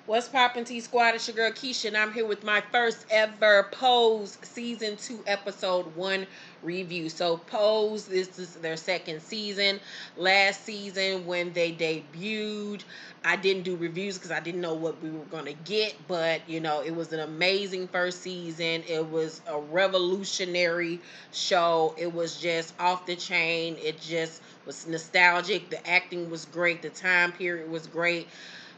What's poppin' T Squad? It's your girl Keisha, and I'm here with my first ever Pose Season 2 Episode 1 review. So, Pose, this is their second season. Last season, when they debuted, I didn't do reviews because I didn't know what we were going to get, but it was an amazing first season. It was a revolutionary show. It was just off the chain. It just was nostalgic. The acting was great, the time period was great.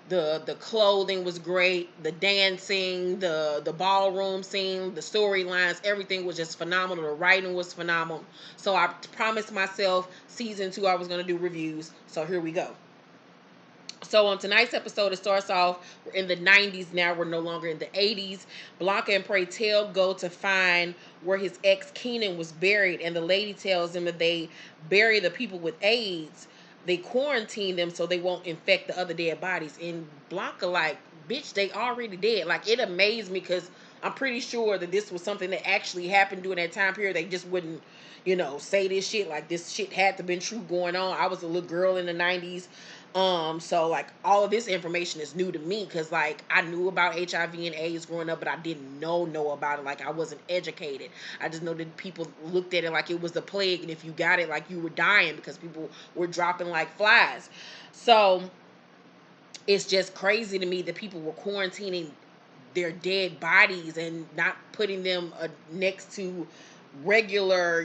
The clothing was great, the dancing, the ballroom scene, the storylines, everything was just phenomenal. The writing was phenomenal. So I promised myself season 2 I was going to do reviews. So here we go. So on tonight's episode, it starts off, we're in the 90s now, we're no longer in the 80s. Blanca and Pray Tell go to find where his ex Keenan was buried, and the lady tells them that they bury the people with AIDS, they quarantine them so they won't infect the other dead bodies. And Blanca like, bitch, they already dead. Like, it amazed me because I'm pretty sure that this was something that actually happened during that time period. They just wouldn't, say this shit. Like, this shit had to been true going on. I was a little girl in the 90s. So like all of this information is new to me because like I knew about HIV and AIDS growing up, but I didn't know about it. Like I wasn't educated. I just know that people looked at it like it was the plague, and if you got it, like you were dying because people were dropping like flies. So it's just crazy to me that people were quarantining their dead bodies and not putting them next to regular,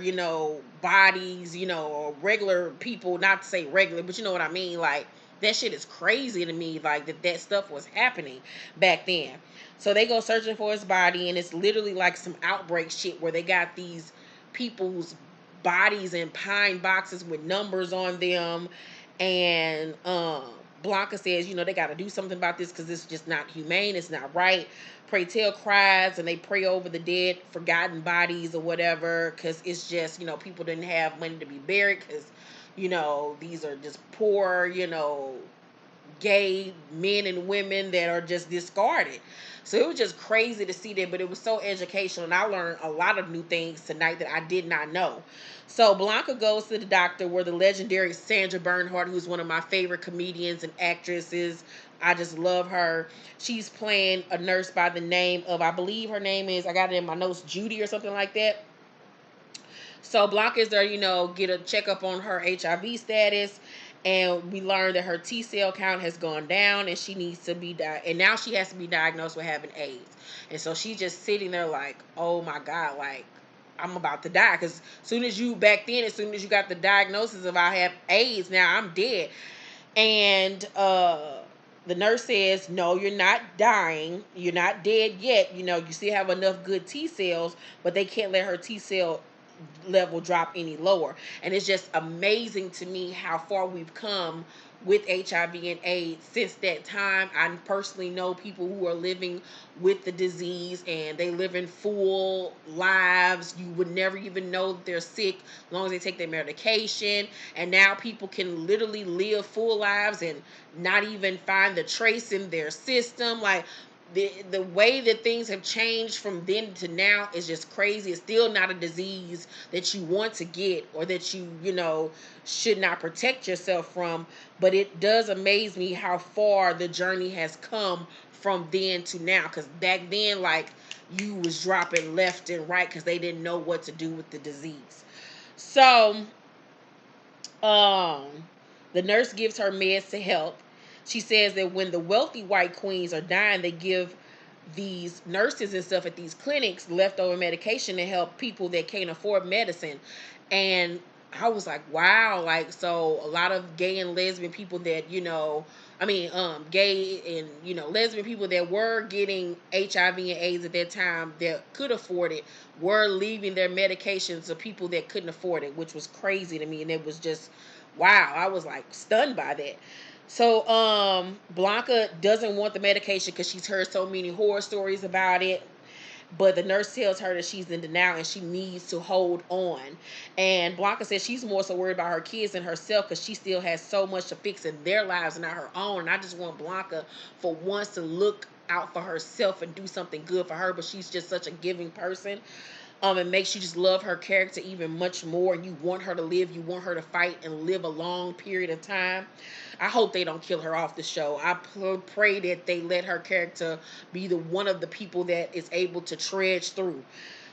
bodies, or regular people, not to say regular, but you know what I mean? Like, that shit is crazy to me, like, that stuff was happening back then. So they go searching for his body, and it's literally like some outbreak shit where they got these people's bodies in pine boxes with numbers on them. And Blanca says, they got to do something about this because it's just not humane. It's not right. Pray Tell cries, and they pray over the dead, forgotten bodies or whatever, because it's just, people didn't have money to be buried because, these are just poor, gay men and women that are just discarded. So it was just crazy to see that, but it was so educational, and I learned a lot of new things tonight that I did not know. So Blanca goes to the doctor where the legendary Sandra Bernhard, who's one of my favorite comedians and actresses, I just love her. She's playing a nurse by the name of, I believe her name is, I got it in my notes, Judy or something like that. So Blanca is there, get a checkup on her HIV status, and we learned that her T cell count has gone down, and she needs to be and now she has to be diagnosed with having AIDS. And so she's just sitting there like, oh my God, like I'm about to die. Because as soon as you got the diagnosis of I have AIDS, now I'm dead. And the nurse says, no, you're not dying. You're not dead yet. You still have enough good T cells, but they can't let her T cell level drop any lower. And it's just amazing to me how far we've come with HIV and AIDS since that time. I personally know people who are living with the disease, and they live in full lives. You would never even know that they're sick as long as they take their medication. And now people can literally live full lives and not even find the trace in their system. Like, the way that things have changed from then to now is just crazy. It's still not a disease that you want to get, or that you should not protect yourself from, but it does amaze me how far the journey has come from then to now. Because back then, like, you was dropping left and right because they didn't know what to do with the disease. So um the nurse gives her meds to help. She says that when the wealthy white queens are dying, they give these nurses and stuff at these clinics leftover medication to help people that can't afford medicine. And I was like, wow, like, so a lot of gay and lesbian people that, gay and, lesbian people that were getting HIV and AIDS at that time that could afford it were leaving their medications to people that couldn't afford it, which was crazy to me. And it was just, wow, I was like stunned by that. So Blanca doesn't want the medication because she's heard so many horror stories about it. But the nurse tells her that she's in denial and she needs to hold on. And Blanca says she's more so worried about her kids than herself because she still has so much to fix in their lives and not her own. And I just want Blanca for once to look out for herself and do something good for her. But she's just such a giving person. It makes you just love her character even much more. You want her to live, you want her to fight and live a long period of time. I hope they don't kill her off the show. I pray that they let her character be the one of the people that is able to trudge through.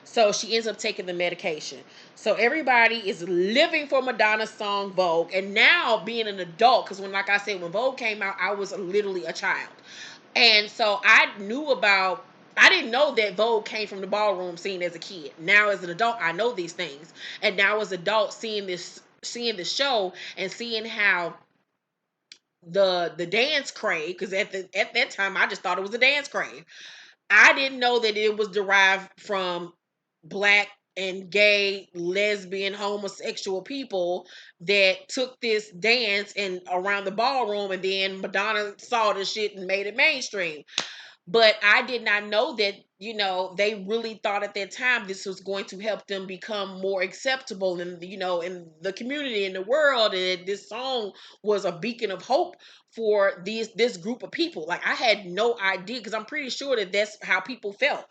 So she ends up taking the medication. So everybody is living for Madonna's song Vogue. And now being an adult, because when, like I said, when Vogue came out, I was literally a child. And so I didn't know that Vogue came from the ballroom scene as a kid. Now as an adult, I know these things. And now as an adult, seeing the show and seeing how the dance crave, because at that time I just thought it was a dance crave. I didn't know that it was derived from black and gay, lesbian, homosexual people that took this dance and around the ballroom, and then Madonna saw the shit and made it mainstream. But I did not know that, they really thought at that time this was going to help them become more acceptable in, in the community, in the world. And this song was a beacon of hope for this group of people. Like, I had no idea, because I'm pretty sure that that's how people felt.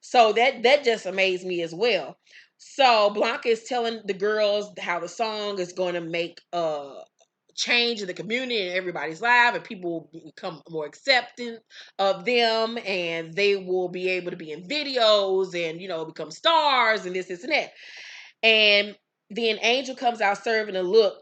So that just amazed me as well. So Blanca is telling the girls how the song is going to make change in the community and everybody's life, and people will become more accepting of them, and they will be able to be in videos and become stars and this and that. And then Angel comes out serving a look,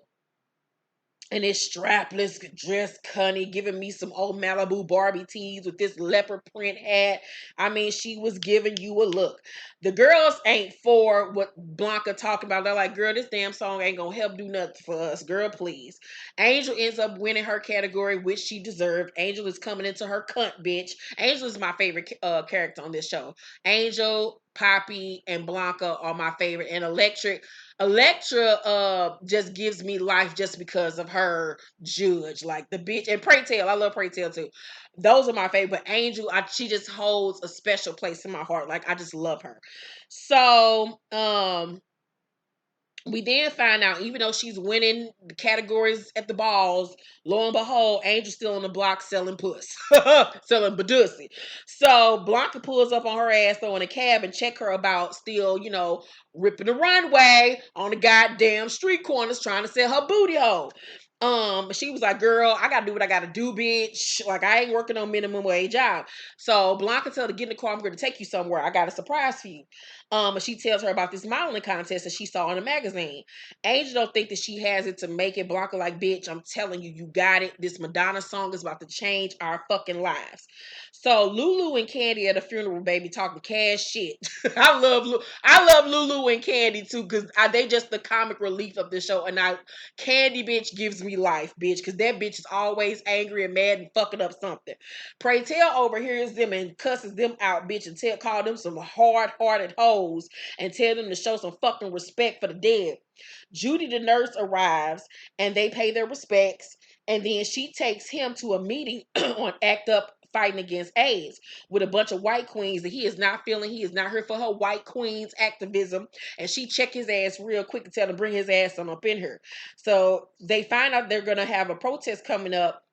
and this strapless dress cunny giving me some old Malibu Barbie tees with this leopard print hat. I mean, she was giving you a look. The girls ain't for what Blanca talking about. They're like, girl, this damn song ain't gonna help do nothing for us. Girl, please. Angel ends up winning her category, which she deserved. Angel is coming into her cunt, bitch. Angel is my favorite character on this show. Angel, Poppy, and Blanca are my favorite. And Electra just gives me life just because of her judge, like the bitch. And Pray Tell, I love Pray Tell too. Those are my favorite. But Angel, she just holds a special place in my heart. Like, I just love her. So we then find out, even though she's winning the categories at the balls, lo and behold, Angel's still on the block selling puss, selling badussy. So Blanca pulls up on her ass, though, in a cab and check her about still, ripping the runway on the goddamn street corners trying to sell her booty hole. She was like, girl, I gotta do what I gotta do, bitch. Like, I ain't working on minimum wage job. So Blanca tells her to get in the car, I'm gonna take you somewhere. I got a surprise for you. She tells her about this modeling contest that she saw in a magazine. Angel don't think that she has it to make it. Blanca like, bitch, I'm telling you, you got it. This Madonna song is about to change our fucking lives. So Lulu and Candy at a funeral, baby, talking cash shit. I love Lulu and Candy too, because they just the comic relief of the show. And Candy, bitch, gives me life, bitch, because that bitch is always angry and mad and fucking up something. Pray Tell overhears them and cusses them out, bitch, and call them some hard-hearted hoes and tell them to show some fucking respect for the dead. Judy, the nurse, arrives and they pay their respects, and then she takes him to a meeting on ACT UP fighting against AIDS with a bunch of white queens that he is not feeling. He is not here for her white queens activism, and she check his ass real quick and tell him to bring his ass on up in here. So they find out they're gonna have a protest coming up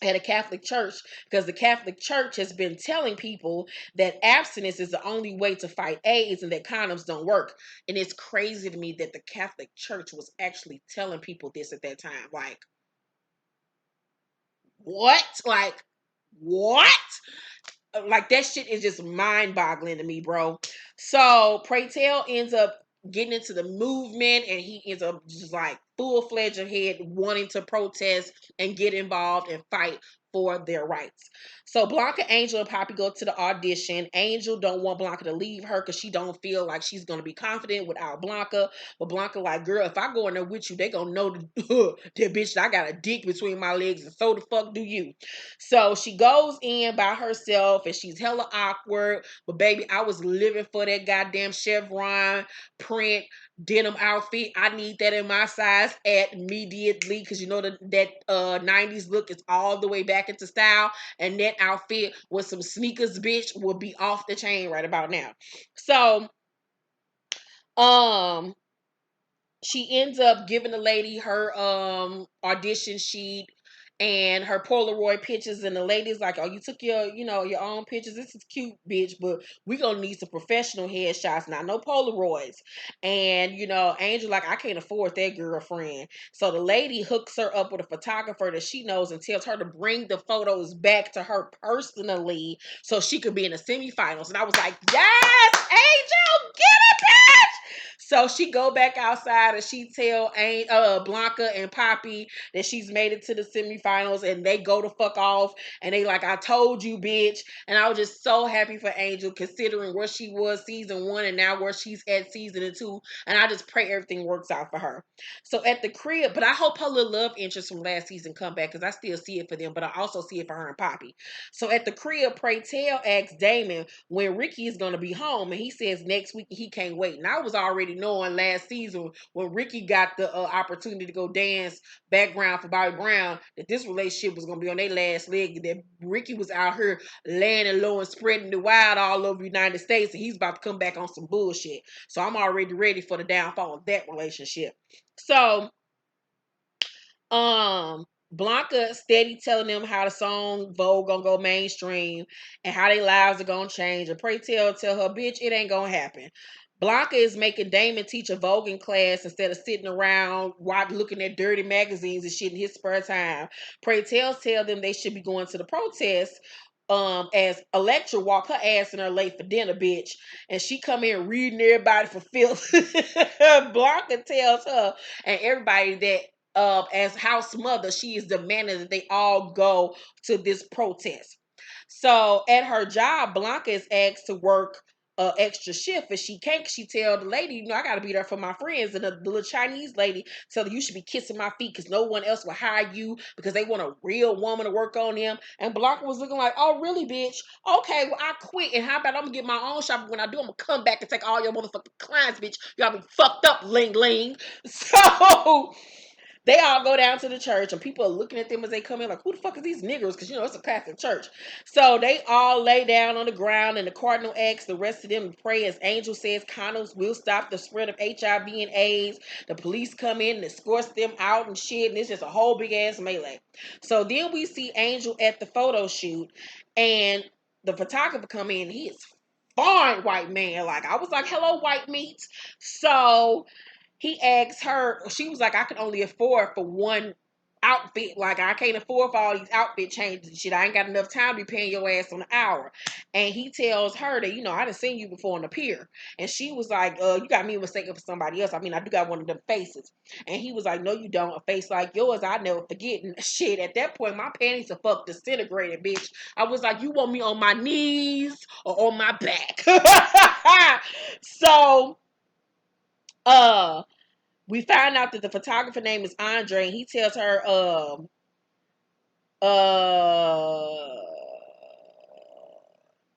at a Catholic church, because the Catholic Church has been telling people that abstinence is the only way to fight AIDS and that condoms don't work. And it's crazy to me that the Catholic Church was actually telling people this at that time. Like, what? Like, what? Like, that shit is just mind-boggling to me, bro. So Pray Tell ends up getting into the movement, and he ends up just like full-fledged ahead, wanting to protest and get involved and fight for their rights. So Blanca, Angel, and Poppy go to the audition. Angel don't want Blanca to leave her because she don't feel like she's gonna be confident without Blanca. But Blanca like, girl, if I go in there with you, they gonna know that bitch, I got a dick between my legs, and so the fuck do you. So she goes in by herself, and she's hella awkward. But baby, I was living for that goddamn chevron print denim outfit. I need that in my size immediately, because you know that 90s look is all the way back into style, and that outfit with some sneakers, bitch, will be off the chain right about now. So um she ends up giving the lady her audition sheet, and her Polaroid pictures, and the lady's like, oh, you took your own pictures. This is cute, bitch, but we gonna need some professional headshots, not no Polaroids. And Angel like, I can't afford that, girlfriend. So the lady hooks her up with a photographer that she knows and tells her to bring the photos back to her personally so she could be in the semifinals. And I was like, yes, Angel, get it, bitch. So she go back outside and she tell Blanca and Poppy that she's made it to the semifinals, and they go to fuck off, and they like, I told you, bitch. And I was just so happy for Angel, considering where she was season 1 and now where she's at season 2. And I just pray everything works out for her. So at the crib, but I hope her little love interest from last season come back, because I still see it for them, but I also see it for her and Poppy. So at the crib, Pray Tell asks Damon when Ricky is going to be home, and he says next week he can't wait. And I was already knowing last season when Ricky got the opportunity to go dance background for Bobby Brown that this relationship was going to be on their last leg, that Ricky was out here laying low and spreading the wild all over the United States, and he's about to come back on some bullshit. So I'm already ready for the downfall of that relationship. So Blanca steady telling them how the song Vogue gonna go mainstream and how their lives are gonna change. And Pray Tell her, bitch, it ain't gonna happen. Blanca is making Damon teach a voguing class instead of sitting around looking at dirty magazines and shit in his spare time. Pray Tell them they should be going to the protest. As Electra walk her ass in her late for dinner, bitch, and she come in reading everybody for filth. Blanca tells her and everybody that as house mother, she is demanding that they all go to this protest. So at her job, Blanca is asked to work extra shift, and she can't. She tell the lady, I got to be there for my friends. And the little Chinese lady tell her, you should be kissing my feet because no one else will hire you because they want a real woman to work on them. And Blanca was looking like, oh, really, bitch? Okay, well, I quit. And how about I'm going to get my own shop? When I do, I'm going to come back and take all your motherfucking clients, bitch. Y'all be fucked up, ling ling. So they all go down to the church, and people are looking at them as they come in like, who the fuck is these niggers? Because, it's a Catholic church. So they all lay down on the ground, and the cardinal asks the rest of them to pray. As Angel says, condoms will stop the spread of HIV and AIDS. The police come in and escorts them out and shit, and it's just a whole big-ass melee. So then we see Angel at the photo shoot, and the photographer come in. He is fine white man. Like, I was like, hello, white meat. So he asked her, she was like, I can only afford for one outfit. Like, I can't afford for all these outfit changes and shit. I ain't got enough time to be paying your ass on an hour. And he tells her that, I done seen you before on the pier. And she was like, you got me mistaken for somebody else. I mean, I do got one of them faces. And he was like, no, you don't. A face like yours, I never forget. And shit, at that point, my panties are fuck disintegrated, bitch. I was like, you want me on my knees or on my back? So, we find out that the photographer name is Andre, and he tells her, no,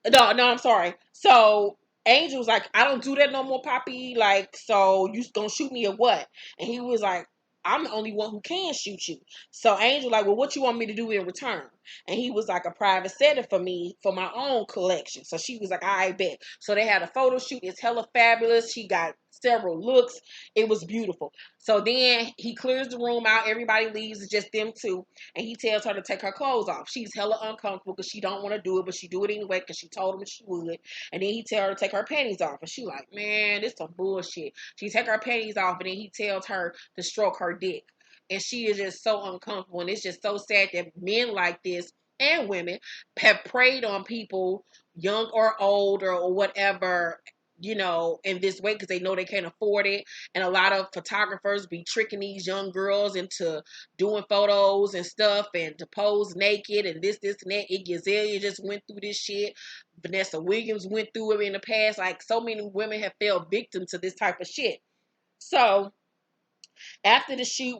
I'm sorry. So Angel's like, I don't do that no more, Poppy. Like, so you gonna shoot me or what? And he was like, I'm the only one who can shoot you. So Angel like, well, what you want me to do in return? And he was like, a private setting for me for my own collection. So she was like, I bet. So they had a photo shoot. It's hella fabulous. She got several looks. It was beautiful. So then he clears the room out. Everybody leaves. It's just them two. And he tells her to take her clothes off. She's hella uncomfortable because she don't want to do it, but she do it anyway because she told him she would. And then he tells her to take her panties off. And she like, man, this some bullshit. She take her panties off, and then he tells her to stroke her dick. And she is just so uncomfortable. And it's just so sad that men like this and women have preyed on people, young or old or whatever, in this way because they know they can't afford it. And a lot of photographers be tricking these young girls into doing photos and stuff and to pose naked and this, and that. Iggy Azalea just went through this shit. Vanessa Williams went through it in the past. Like, so many women have fell victim to this type of shit. So after the shoot,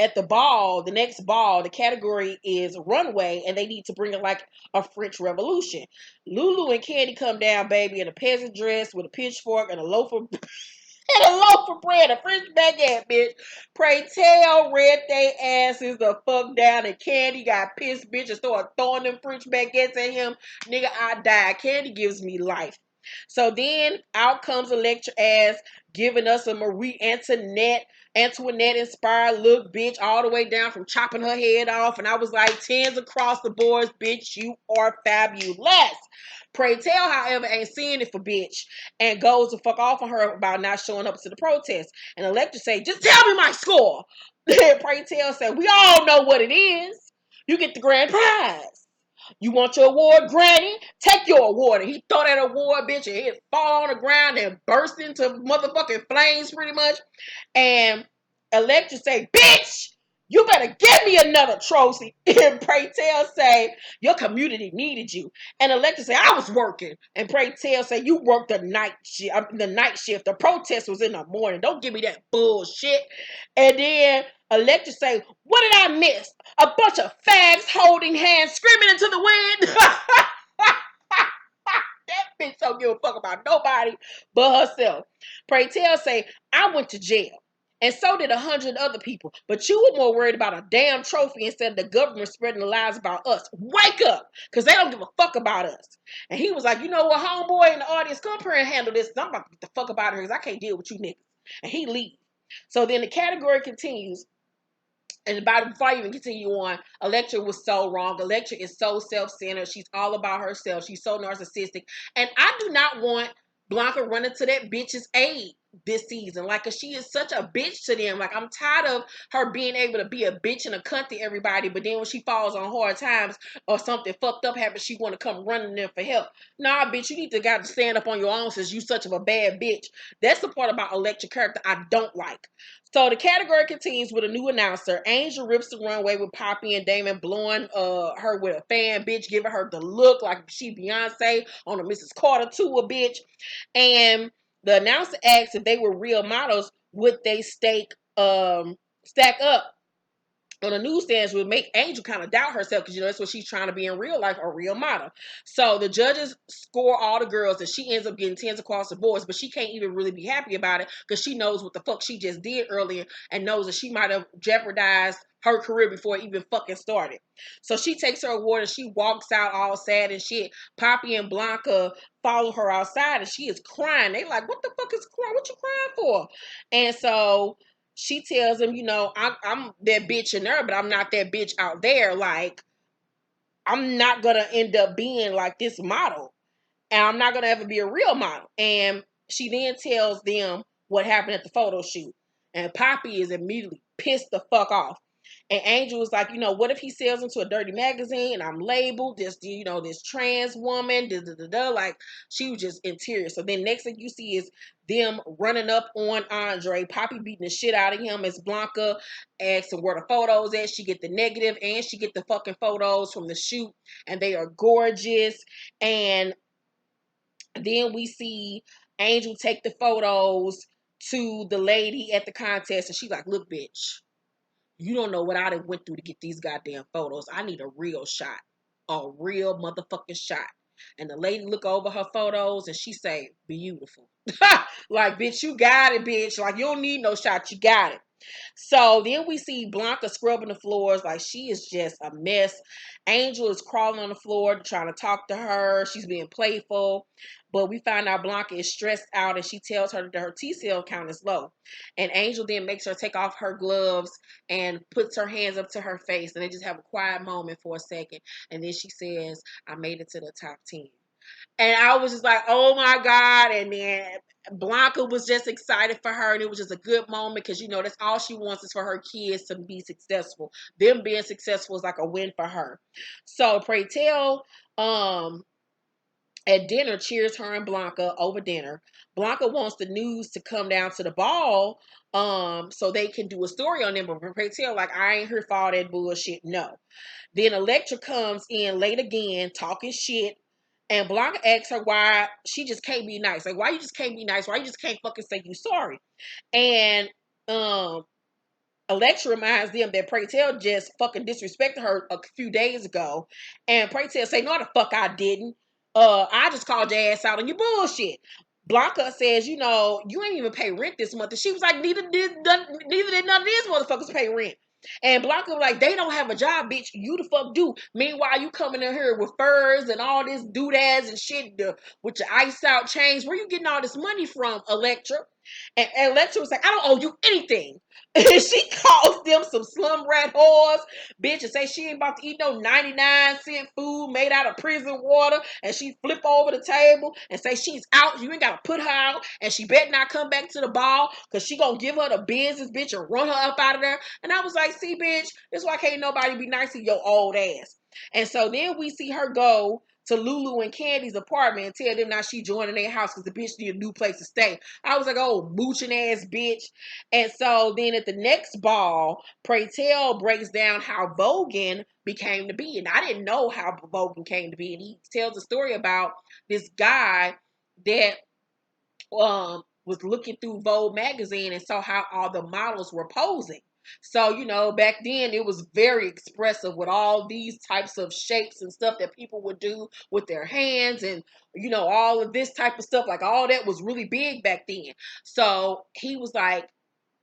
at the ball, the next ball, the category is runway, and they need to bring it like a French Revolution. Lulu and Candy come down, baby, in a peasant dress with a pitchfork and a loaf of bread, a French baguette, bitch. Pray Tell read they asses the fuck down, and Candy got pissed, bitch, and started throwing them French baguettes at him. Nigga, I died. Candy gives me life. So then out comes Electra as giving us a Marie Antoinette inspired look, bitch, all the way down from chopping her head off. And I was like, tens across the boards, bitch, you are fabulous. Pray Tell, however, ain't seeing it for bitch and goes to fuck off on her about not showing up to the protest. And Electra say, just tell me my score. Pray Tell said, we all know what it is. You get the grand prize. You want your award, Granny? Take your award. And he throw that award, bitch, and it fall on the ground and burst into motherfucking flames pretty much. And Electra say, bitch, you better give me another trophy. And Pray Tell say, your community needed you. And Electra say, I was working. And Pray Tell say, you worked the night shift. The protest was in the morning. Don't give me that bullshit. And then Electra say, what did I miss? A bunch of fags holding hands, screaming into the wind. That bitch don't give a fuck about nobody but herself. Pray Tell say, I went to jail. And so did 100 other people. But you were more worried about a damn trophy instead of the government spreading the lies about us. Wake up! Because they don't give a fuck about us. And he was like, you know what, homeboy in the audience, come up here and handle this. I'm about to get the fuck about here because I can't deal with you niggas. And he leaves. So then the category continues. And before I even continue on, Electra was so wrong. Electra is so self-centered. She's all about herself. She's so narcissistic. And I do not want Blanca running to that bitch's aid this season. Like, cause she is such a bitch to them. Like, I'm tired of her being able to be a bitch and a cunt to everybody, but then when she falls on hard times or something fucked up happens, she want to come running in for help. Nah, bitch, you need to stand up on your own since you such of a bad bitch. That's the part about Electra character I don't like. So the category continues with a new announcer. Angel rips the runway with Poppy and Damon blowing her with a fan, bitch, giving her the look like she Beyonce on a Mrs. Carter tour, bitch. And the announcer asked if they were real models, would they stack up on the newsstands, would make Angel kind of doubt herself because, you know, that's what she's trying to be in real life, a real model. So the judges score all the girls and she ends up getting tens across the boards, but she can't even really be happy about it because she knows what the fuck she just did earlier and knows that she might have jeopardized her career before it even fucking started. So she takes her award and she walks out all sad and shit. Poppy and Blanca follow her outside and she is crying. They like, what the fuck is crying? What you crying for? And so she tells him, you know, I'm that bitch in there, but I'm not that bitch out there. Like, I'm not going to end up being like this model. And I'm not going to ever be a real model. And she then tells them what happened at the photo shoot. And Poppy is immediately pissed the fuck off. And Angel was like, you know, what if he sells into a dirty magazine and I'm labeled this, you know, this trans woman, like she was just in tears. So then next thing you see is them running up on Andre, Poppy beating the shit out of him as Blanca asks him where the photos at. She get the negative and she get the fucking photos from the shoot and they are gorgeous. And then we see Angel take the photos to the lady at the contest and she's like, look, bitch. You don't know what I done went through to get these goddamn photos. I need a real shot. A real motherfucking shot. And the lady look over her photos and she say, beautiful. Like, bitch, you got it, bitch. Like, you don't need no shot. You got it. So then we see Blanca scrubbing the floors like she is just a mess. Angel is crawling on the floor trying to talk to her. She's being playful. But we find out Blanca is stressed out and she tells her that her T-cell count is low. And Angel then makes her take off her gloves and puts her hands up to her face. And they just have a quiet moment for a second. And then she says, I made it to the top 10. And I was just like, oh my God. And then Blanca was just excited for her. And it was just a good moment because, you know, that's all she wants is for her kids to be successful. Them being successful is like a win for her. So Pray Tell, at dinner, cheers her and Blanca over dinner. Blanca wants the news to come down to the ball so they can do a story on them. But Pray Tell, like, I ain't here for all that bullshit. No. Then Electra comes in late again, talking shit. And Blanca asks her why she just can't be nice. Like, why you just can't be nice? Why you just can't fucking say you sorry? And Electra reminds them that Pray Tell just fucking disrespected her a few days ago. And Pray Tell say, no, the fuck I didn't. I just called your ass out on your bullshit. Blanca says, you know, you ain't even pay rent this month. And she was like, neither did none of these motherfuckers pay rent. And Blanca was like, they don't have a job, bitch. You the fuck do. Meanwhile, you coming in here with furs and all this doodads and shit with your ice out chains. Where you getting all this money from, Electra? And Electra was like, I don't owe you anything. And she calls them some slum rat whores, bitch, and say she ain't about to eat no 99-cent food made out of prison water. And she flip over the table and say she's out. You ain't got to put her out. And she better not come back to the ball because she going to give her the business, bitch, and run her up out of there. And I was like, see, bitch, this is why can't nobody be nice to your old ass. And so then we see her go to Lulu and Candy's apartment and tell them now she joining their house because the bitch need a new place to stay. I was like, oh, mooching ass bitch. And so then at the next ball, Pray Tell breaks down how Vogan became to be. And I didn't know how Vogan came to be. And he tells a story about this guy that was looking through Vogue magazine and saw how all the models were posing. So, you know, back then it was very expressive with all these types of shapes and stuff that people would do with their hands and, you know, all of this type of stuff. Like all that was really big back then. So he was like,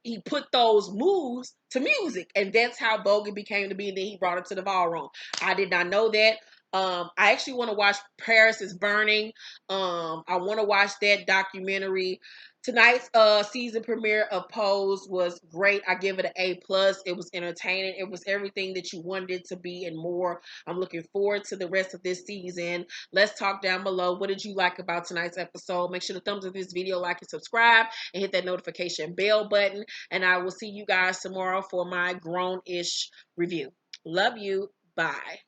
he put those moves to music, and that's how Bogan became to be. And then he brought it to the ballroom. I did not know that. I actually want to watch Paris is Burning. I want to watch that documentary. Tonight's season premiere of Pose was great. I give it an A+. It was entertaining. It was everything that you wanted it to be and more. I'm looking forward to the rest of this season. Let's talk down below. What did you like about tonight's episode? Make sure to thumbs up this video, like and subscribe, and hit that notification bell button. And I will see you guys tomorrow for my grown-ish review. Love you. Bye.